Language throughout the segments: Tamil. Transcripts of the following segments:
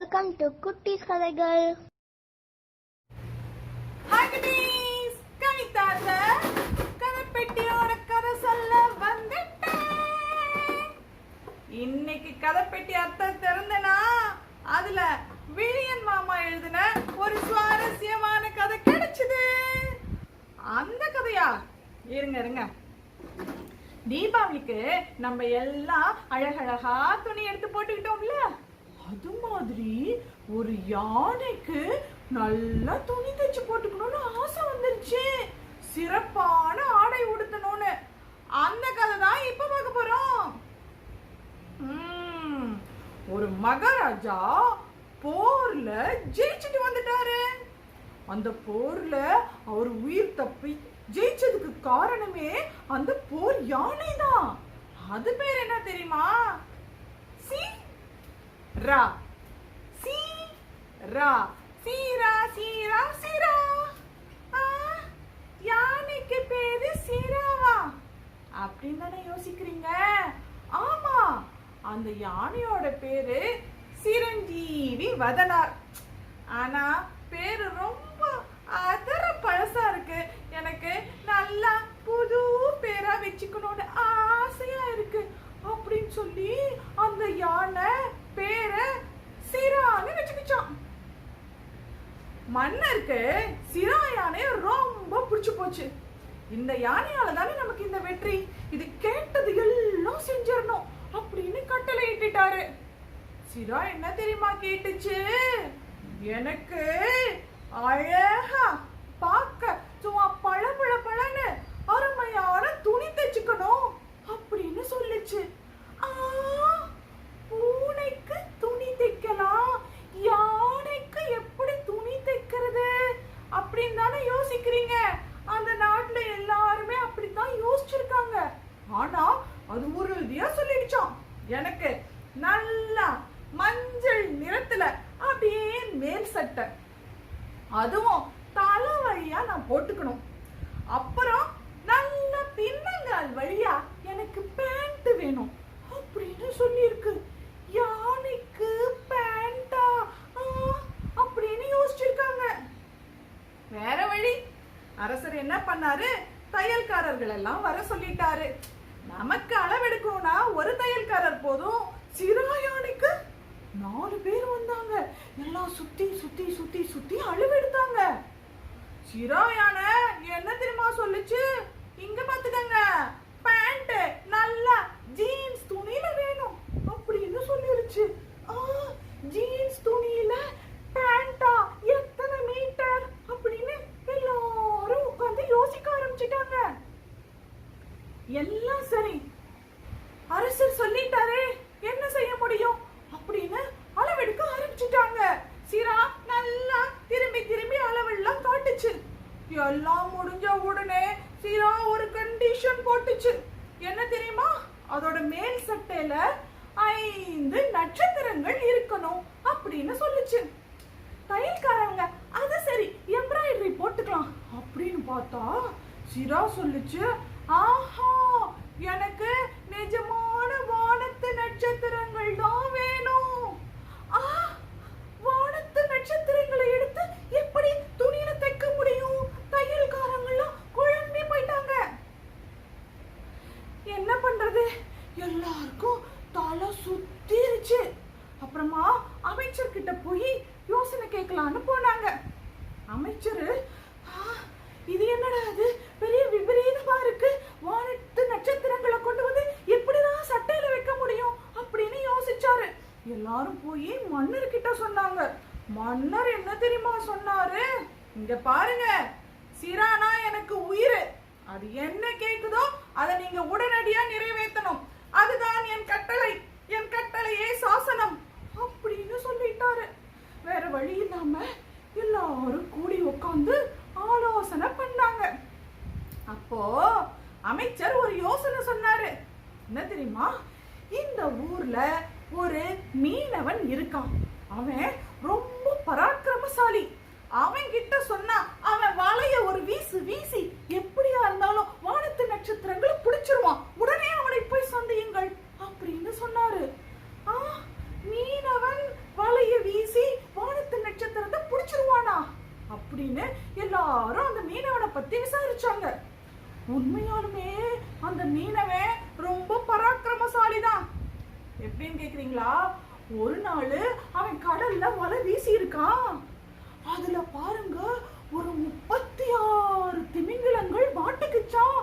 வெல்கம் டு குட்டீஸ் கதைகள். ஹாய் குட்டீஸ், கவிதால கதைப்பெட்டியோட கதை சொல்ல வந்துட்டேன். இன்னைக்கு கதைப்பெட்டி அர்த்தம் திறந்தனா அதுல விழியன் மாமா எழுதின ஒரு சுவாரஸ்யமான கதை கிடைச்சது. அந்த கதையா? இருங்க. தீபாவளிக்கு நம்ம எல்லாம் அழகழகா துணி எடுத்து போட்டுக்கிட்டோம்ல, அது மாதிரி ஒரு யானைக்கு நல்லா துணி தைச்சு போட்டுக்கணும்னு ஆசை வந்துருச்சு. சிறப்பான ஆடை உடுத்தணும்னு. அந்த கதை தான் இப்ப பார்க்க போறோம். ஒரு மகாராஜா போர்ல ஜெயிச்சுட்டு வந்துட்டாரு. அந்த போர்ல அவர் உயிர் தப்பி ஜெயிச்சதுக்கு காரணமே அந்த போர் யானை தான். அது பேர் என்ன தெரியுமா? சீரா. சீரா சீரா சீரா சீரா. யானைக்கு பேரு சீராவா அப்படின்னு தானே யோசிக்கிறீங்க? ஆமா, அந்த யானையோட பேரு சிரஞ்சீவி வதனார். ஆனா பேரு ரொம்ப அதர பழசா இருக்கு. எனக்கு நல்லா புது பேரா வச்சுக்கணும்னு ஆசையா இருக்கு அப்படின்னு சொல்லி அந்த யானை பேரை சிரான்னு வச்சுக்கிச்சான். மன்னருக்கு சிரா யானைய ரொம்ப பிடிச்சு போச்சு. இந்த யானையால தானே நமக்கு இந்த வெற்றி, இது கேட்டது எல்லாம் செஞ்சிடணும் அப்படின்னு கட்டளை இட்டுட்டாரு. சிரா என்ன தெரியுமா கேட்டுச்சு? எனக்கு அழகா பார்க்க சும்மா பழன்னு அருமையான துணி தைச்சுக்கணும் அப்படின்னு சொல்லுச்சு. பூனைக்கு துணி தைக்கலாம், யானைக்கு எப்படி துணி தைக்கிறது அப்படின்னு தானே யோசிக்கிறீங்க. அந்த நாட்டுல எல்லாருமே அப்படித்தான் யோசிச்சிருக்காங்க. ஆனா அது உறுதியா சொல்லிடுச்சான், எனக்கு நல்லா மஞ்சள் நிறத்துல அப்படியே மேல் சட்டை, அதுவும் தலை வழியா நான் போட்டுக்கணும். அப்புறம் நல்ல பின்னங்கால் வழியா எனக்கு பேண்ட் வேணும் அப்படின்னு சொல்லியிருக்கு. யானைக்கு பேண்டா அப்படின்னு யோசிச்சிருக்காங்க. வேற வழி. அரசர் என்ன பண்ணாரு? தையல்காரர்கள் எல்லாம் வர சொல்லிட்டாரு. நமக்கு அளவெடுக்கணும்னா ஒரு தையல்காரர் போதும். சிரா யானைக்கு 4 பேர் வந்தாங்க. எல்லாம் சுத்தி சுத்தி சுத்தி சுத்தி அளவெடுத்தாங்க. சிரா யானை என்ன தெரியுமா சொல்லுச்சு? இங்க பாத்துக்கங்க, பேண்ட் நல்லா ஜீன்ஸ் துணியில வேணும் அப்படின்னு சொல்லிருச்சு. ஜீன்ஸ் துணியில பேண்டா எத்தனை மீட்டர் அப்படின்னு எல்லாரும் உட்கார்ந்து யோசிக்க ஆரம்பிச்சிட்டாங்க. எல்லாம் சரி, அரசர் சொல்லிட்டாரே, என்ன செய்ய முடியும் அப்படின்னு அளவெடுக்க ஆரம்பிச்சுட்டாங்க. சிரா நல்லா திரும்பி அளவெல்லாம் காட்டுச்சு. எல்லாம் முடிஞ்ச உடனே சிரா ஒரு கண்டிஷன் போட்டுச்சு. என்ன தெரியுமா? அதோட மேல் சட்டையில 5 நட்சத்திரங்கள் இருக்கணும் அப்படின்னு சொல்லுச்சு. தையல்காரங்க அது சரி எம்ப்ராய்டரி போட்டுக்கலாம் அப்படின்னு பார்த்தா சிரா சொல்லுச்சு, ஆஹா, எனக்கு நிஜமான வானத்து நட்சத்திரங்கள் தான் வேணும். வானத்து நட்சத்திரங்களை எடுத்து எப்படி துணியில தைக்க முடியும்? தையல்காரங்கெல்லாம் குழம்பி போயிட்டாங்க. என்ன பண்றது? எல்லாருக்கும் தலை சுத்திருச்சு. அப்புறமா அமைச்சர் கிட்ட போய் யோசனை கேட்கலான்னு போனாங்க. அமைச்சரு, இது என்னடா அது, பெரிய விபரீதமா இருக்கு, வானத்து நட்சத்திரங்களை கொண்டு வந்து எப்படிதான் சட்டையில வைக்க முடியும் அப்படின்னு யோசிச்சாரு. எல்லாரும் போய் மன்னர் கிட்ட சொன்னாங்க. மன்னர் என்ன தெரியுமா சொன்னாரு? இங்க பாருங்க, சிரானா எனக்கு உயிர். அது என்ன கேக்குதோ அதை நீங்க உடனடியா நிறைவேற்றணும். அதுதான் என் கட்டளை, என் கட்டளையே சாசனம் அப்படின்னு சொல்லிட்டாரு. வேற வழி இல்லாம எல்லாரும் கூடி உட்கார்ந்து ஆலோசனை பண்ணாங்க. அப்போ அமைச்சர் ஒரு யோசனை சொன்னாரு. என்ன தெரியுமா? இந்த ஊர்ல ஒரு மீனவன் இருக்கான். அவன் ரொம்ப பராக்கிரமசாலி. அவன் கிட்ட சொன்னா அவன் வலைய ஒரு வீசி எப்படியா இருந்தாலும் வானத்து நட்சத்திரங்களை பிடிச்சிருவான். உடனே அவனை போய் சந்தியுங்கள் அப்படின்னு சொன்னாரு. மீனவன் வலைய வீசி அப்படின்னு எல்லாரும் அந்த மீனவனை பத்தி விசாரிச்சாங்க. உண்மையாலுமே அந்த மீனவன் ரொம்ப பராக்கிரமசாலிதான். எப்படின்னு கேக்குறீங்களா? ஒரு நாள் அவன் கடல்ல வலை வீசி இருக்கான். அதுல பாருங்க ஒரு 36 திமிங்கிலங்கள் மாட்டிக்கிச்சான்.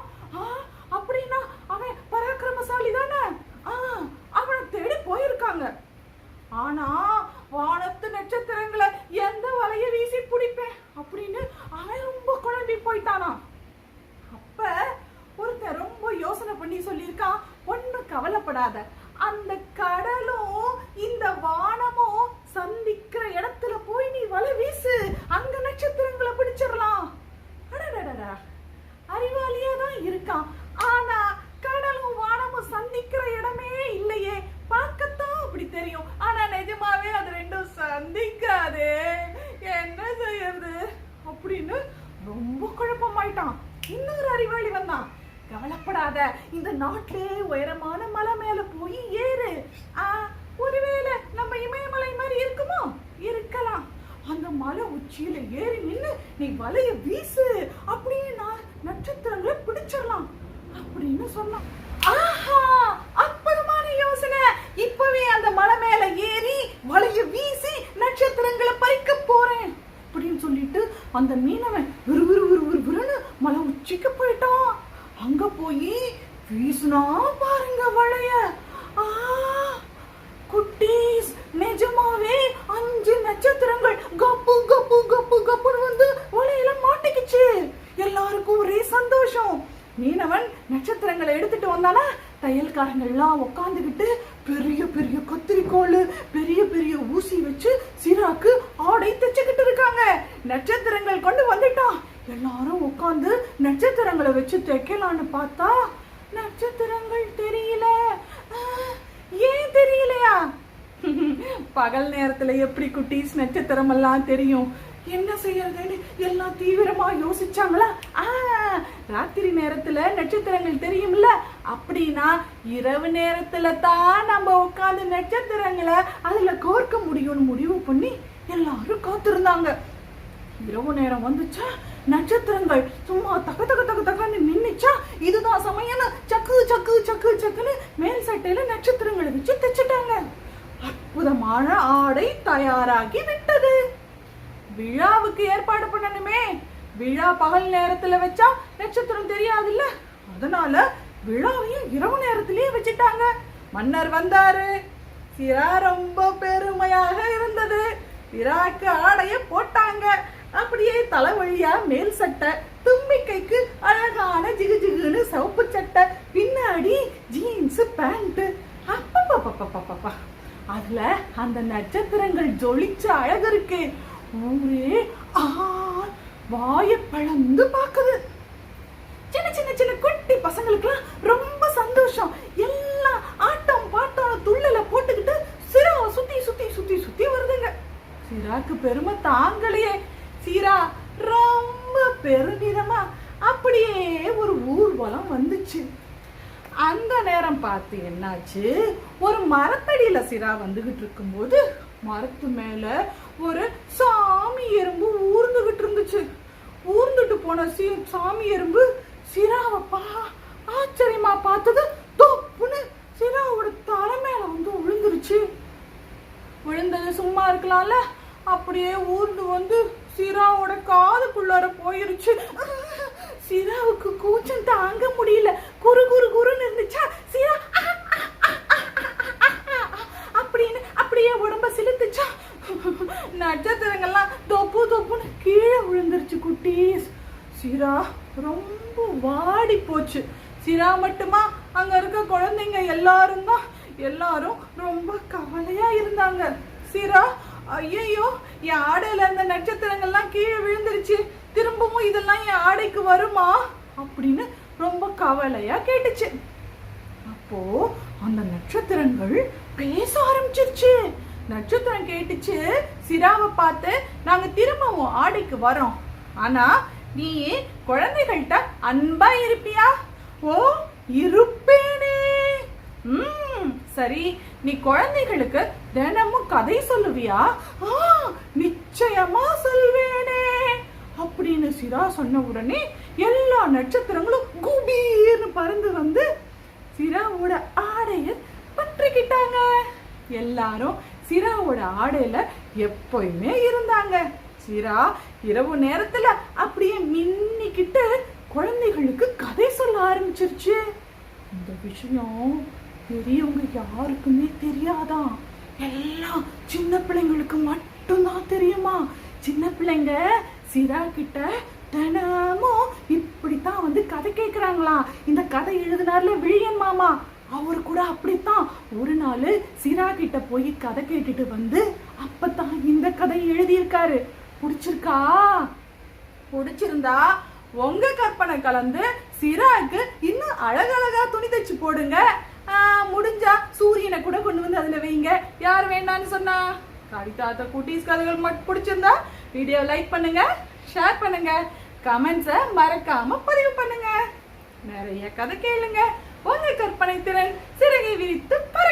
அப்படின்னா அவன் பராக்கிரமசாலி தானே. அவனை தேடி போயிருக்காங்க. ஆனா வானத்து நட்சத்திரங்களை எந்த வலைய வீசி பிடிப்பேன் அப்படின்னு அவன் ரொம்ப குழம்பி போயிட்டானா. அப்ப ஒருத்தர் ரொம்ப யோசனை பண்ணி சொல்லியிருக்கான், ஒண்ணு கவலைப்படாத, அந்த கடலும் இந்த வானமும் சந்திக்கிற இடத்துல போய் நீ வலை வீசு, அங்க நட்சத்திரங்களை பிடிச்சிடலாம். அறிவாளியா தான் இருக்கான். ஆனா கடலும் வானமும் சந்திக்கிற இடமே இல்லையே, பார்க்கத்தான் அப்படி தெரியும். ஆனா நிஜமாவே அது ரெண்டும் சந்திக்காது, என்ன செய்யறது அப்படின்னு ரொம்ப குழப்பமாயிட்டான். இன்னொரு அறிவாளி வந்தான். கவலைப்படாத, இந்த நாட்டிலே உயரமான மலை மேல போய் ஏறு. ஒருவேளை நம்ம இமயமலை மாதிரி இருக்குமோ? இருக்கலாம். அந்த மலை உச்சியில ஏறி நின்னு நீ வலைய வீசு, அப்படின்னா நட்சத்திரங்களை பிடிச்சிடலாம் அப்படின்னு சொன்னான். ஆஹா, அற்புதமான யோசனை. இப்பவே அந்த மலை மேல ஏறி வலைய வீசி நட்சத்திரங்களை பறிக்க போறேன் அப்படின்னு சொல்லிட்டு அந்த மீனவன் விறுவிறுன்னு மலை உச்சிக்கு போயிட்டான். அங்க போய் வீசுனா பாருங்க வலைய. குட்டீஸ், நிஜமாவே 5 நட்சத்திரங்கள் கப்பு கப்பு கப்பு கப்புன்னு வந்து வலையில மாட்டிக்கிச்சு. எல்லாருக்கும் ஒரே சந்தோஷம். மீனவன் நட்சத்திரங்களை எடுத்துட்டு வந்தானா, தையல்காரங்க எல்லாம் உட்காந்துக்கிட்டு பெரிய பெரிய கத்திரிக்கோள், பெரிய பெரிய ஊசி வச்சு சிராக்கு ஆடை தைச்சுக்கிட்டு இருக்காங்க. நட்சத்திரங்கள் கொண்டு வந்துட்டான். எல்லாரும் உட்காந்து நட்சத்திரங்களை வச்சு தைக்கலான்னு பார்த்தா நட்சத்திரங்கள் தெரியல. ஏன் தெரியலையா? பகல் நேரத்துல எப்படி குட்டீஸ் நட்சத்திரம் எல்லாம் தெரியும்? என்ன செய்யறதுன்னு எல்லாம் தீவிரமா யோசிச்சாங்களா? ராத்திரி நேரத்துல நட்சத்திரங்கள் தெரியும்ல, அப்படின்னா இரவு நேரத்துல தான் நம்ம உட்காந்து நட்சத்திரங்களை அதுல கோர்க்க முடியும்னு முடிவு பண்ணி எல்லாரும் காத்திருந்தாங்க. இரவு நேரம் வந்துச்சா, நட்சத்திரங்கள் சும்மா தக தக தக தகன்னு நின்னுச்சா, இதுதான் சமயம் சக்கு சக்கு சக்கு சக்குன்னு மேல் சட்டையில நட்சத்திரங்களை வச்சு தைச்சிட்டாங்க. அற்புதமான ஆடை தயாராகி விட்டது. விழாவுக்கு ஏற்பாடு பண்ணணுமே. விழா பகல் நேரத்துல வச்சா நட்சத்திரம் தெரியாதுல்ல, அதனால விழாவையும் இரவு நேரத்திலேயே வச்சுட்டாங்க. மன்னர் வந்தாரு. சிரா ரொம்ப பெருமையாக இருந்தது. சிராக்கு ஆடைய போட்டாங்க. அப்படியே தலைவழியா மேல் சட்டை, தும்பிக்கைக்கு அழகான ஜிகு ஜிகுன்னு சிவப்பு சட்டை, பின்னாடி ஜீன்ஸ் பேண்ட். அப்பப்பப்பப்பப்பப்பா, அதுல அந்த நட்சத்திரங்கள் ஜொலிச்ச அழகு இருக்கு. ஊரே வாய பழந்து பாக்குது. சின்ன சின்ன சின்ன குட்டி பசங்களுக்குலாம் ரொம்ப சந்தோஷம். எல்லாம் ஆட்டம் பாட்டம் துள்ளல போட்டுக்கிட்டு சிராவை சுத்தி சுத்தி சுத்தி சுத்தி வருதுங்க. சிராக்கு பெருமை தாங்கலையே. சிரா ரொம்ப பெருமிதமா அப்படியே ஒரு ஊர்வலம் வந்துச்சு. அந்த நேரம் பார்த்து என்னாச்சு, ஒரு மரத்தடியில சிரா வந்துகிட்டு இருக்கும்போது மரத்து மேல ஒரு சாமி எறும்பு ஊர்ந்துகிட்டு இருந்துச்சு. ஊர்ந்துட்டு போன சாமி எறும்பு சிராவை ஆச்சரியமா பார்த்தது தொப்புன்னு சிராவோட தலை மேல வந்து விழுந்துருச்சு. விழுந்தது சும்மா இருக்கலாம்ல, அப்படியே ஊர்ந்து வந்து சிராவோட காதுக்குள்ளார போயிருச்சு. சிராவுக்கு கூச்சம் தாங்க முடியல. குறு குறு குறுன்னு இருந்துச்சா, சிரா அப்படின்னு அப்படியே உடம்ப சிலுத்துச்சா. நட்சத்திரங்கள்லாம் தொப்பு தொப்புன்னு கீழே விழுந்துருச்சு குட்டீஸ். சிரா ரொம்ப வாடி போச்சு. சிரா மட்டுமா, அங்க இருக்க குழந்தைங்க எல்லாரும் ரொம்ப கவலையா இருந்தாங்க. சிரா, ஐயோ என் ஆடையில அந்த நட்சத்திரங்கள்லாம் கீழே விழுந்துருச்சு, திரும்பவும் இதெல்லாம் என் ஆடைக்கு வருமா அப்படின்னு ரொம்ப கவலையா கேட்டுச்சு. அப்போ அந்த நட்சத்திரங்கள் பேச ஆரம்பிச்சிருச்சு. நட்சத்திரம் கேட்டுச்சு சிராவை பார்த்து, நாங்க திரும்பவும் ஆடைக்கு வரோம், ஆனா நீ குழந்தைகள்கிட்ட அன்பா இருப்பியா? ஓ, இருப்பேனே. சரி, நீ குழந்தைகளுக்கு தினமும் கதை சொல்லுவியா? நிச்சயமா சொல்வேனே. அப்படின்னு சிரா சொன்ன உடனே எல்லா நட்சத்திரங்களும் குபீர்னு பறந்து வந்து சிராவோட ஆடைய பற்றிக்கிட்டாங்க. எல்லாரும் சிராவோட ஆடையில எப்பயுமே இருந்தாங்க. சிரா இரவு நேரத்துல அப்படியே மின்னிக்கிட்டு குழந்தைகளுக்கு கதை சொல்ல ஆரம்பிச்சிருச்சு. இந்த விஷயம் பெரியவங்க யாருக்குமே தெரியாதான், எல்லாம் சின்ன பிள்ளைங்களுக்கு மட்டும்தான் தெரியுமா. சின்ன பிள்ளைங்க சிரா கிட்ட தினமும் இப்படித்தான் வந்து கதை கேட்கிறாங்களா. இந்த கதை எழுதினார்ல விழியன் மாமா, அவர் கூட அப்படித்தான் ஒரு நாள் சிரா கிட்ட போய் கதை கேட்டுட்டு வந்து அப்பதான் இந்த கதை எழுதியிருக்காரு. பிடிச்சிருக்கா? பிடிச்சிருந்தா உங்க கற்பனை கலந்து சிராக்கு இன்னும் அழகழகா துணி தைச்சு போடுங்க. முடிஞ்சா சூரியனை கூட கொண்டு வந்து அதுல வைங்க. யார் வேண்டான்னு சொன்னா? கவிதாத்த குட்டீஸ் கதைகள் மட்டும் பிடிச்சிருந்தா வீடியோ லைக் பண்ணுங்க, ஷேர் பண்ணுங்க, கமெண்ட்ஸை மறக்காம பதிவு பண்ணுங்க. நிறைய கதை கேளுங்க. உங்க கற்பனை திறன் சிறகை விரித்து பறக்க